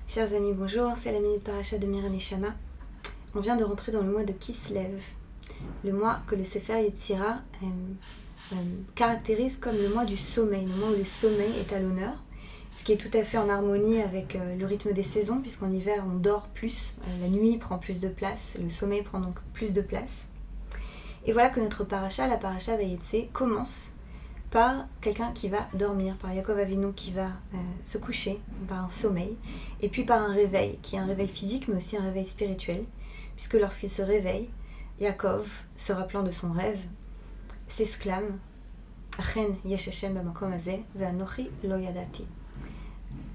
Chers amis, bonjour, c'est la Minute Paracha de Mira Neshama. On vient de rentrer dans le mois de Kislev, le mois que le Sefer Yetzira caractérise comme le mois du sommeil, le mois où le sommeil est à l'honneur, ce qui est tout à fait en harmonie avec le rythme des saisons, puisqu'en hiver on dort plus, la nuit prend plus de place, le sommeil prend donc plus de place. Et voilà que notre paracha, la paracha Vayetse, commence par quelqu'un qui va dormir, par Yaakov Avinu qui va se coucher, par un sommeil, et puis par un réveil, qui est un réveil physique mais aussi un réveil spirituel, puisque lorsqu'il se réveille, Yaakov, se rappelant de son rêve, s'exclame « Achen yesh Hashem b'makom hazeh ve'anochi lo yadati »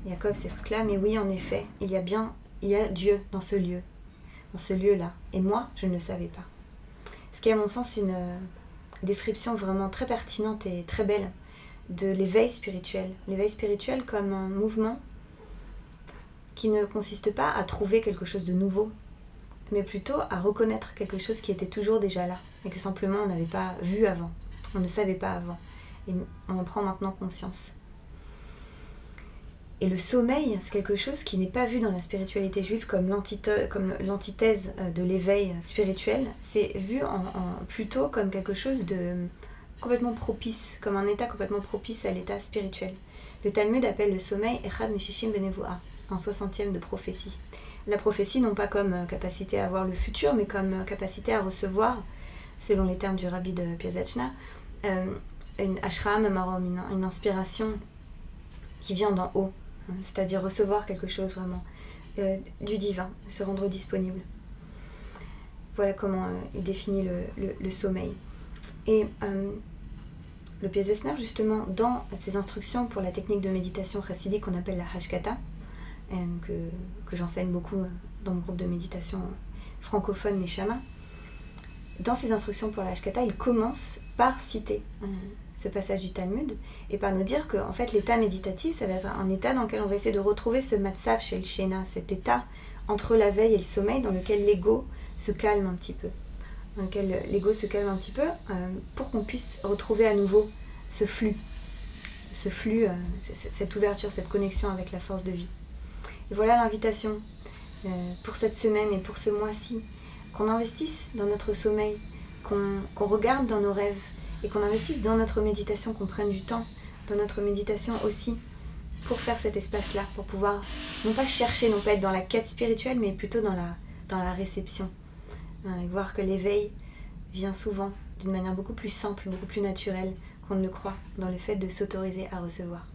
Yaakov s'exclame « Et oui, en effet, il y a Dieu dans ce lieu-là, et moi, je ne le savais pas. » Ce qui est à mon sens une description vraiment très pertinente et très belle de l'éveil spirituel. L'éveil spirituel comme un mouvement qui ne consiste pas à trouver quelque chose de nouveau, mais plutôt à reconnaître quelque chose qui était toujours déjà là, et que simplement on n'avait pas vu avant, on ne savait pas avant, et on en prend maintenant conscience. Et le sommeil, c'est quelque chose qui n'est pas vu dans la spiritualité juive comme l'antithèse de l'éveil spirituel. C'est vu plutôt comme quelque chose de complètement propice, comme un état complètement propice à l'état spirituel. Le Talmud appelle le sommeil Echad Meshishim Benevoa, un 60e de prophétie. La prophétie non pas comme capacité à voir le futur, mais comme capacité à recevoir, selon les termes du rabbi de Piaseczna, une ashram marom, une inspiration qui vient d'en haut. C'est-à-dire recevoir quelque chose vraiment du divin, se rendre disponible. Voilà comment il définit le sommeil. Et le Piaseczna, justement, dans ses instructions pour la technique de méditation chassidique qu'on appelle la Hashkata, que j'enseigne beaucoup dans mon groupe de méditation francophone Neshama, dans ses instructions pour la Hashkata, il commence par citer ce passage du Talmud et par nous dire que en fait, l'état méditatif, ça va être un état dans lequel on va essayer de retrouver ce matzav chez le Shena, cet état entre la veille et le sommeil dans lequel l'ego se calme un petit peu. Pour qu'on puisse retrouver à nouveau ce flux, cette ouverture, cette connexion avec la force de vie. Et voilà l'invitation pour cette semaine et pour ce mois-ci, qu'on investisse dans notre sommeil, qu'on regarde dans nos rêves et qu'on investisse dans notre méditation, qu'on prenne du temps dans notre méditation aussi pour faire cet espace-là, pour pouvoir non pas chercher, non pas être dans la quête spirituelle, mais plutôt dans la réception. Et voir que l'éveil vient souvent d'une manière beaucoup plus simple, beaucoup plus naturelle qu'on ne le croit, dans le fait de s'autoriser à recevoir.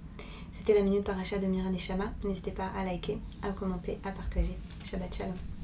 C'était la Minute Paracha de Mira Neshama. N'hésitez pas à liker, à commenter, à partager. Shabbat Shalom.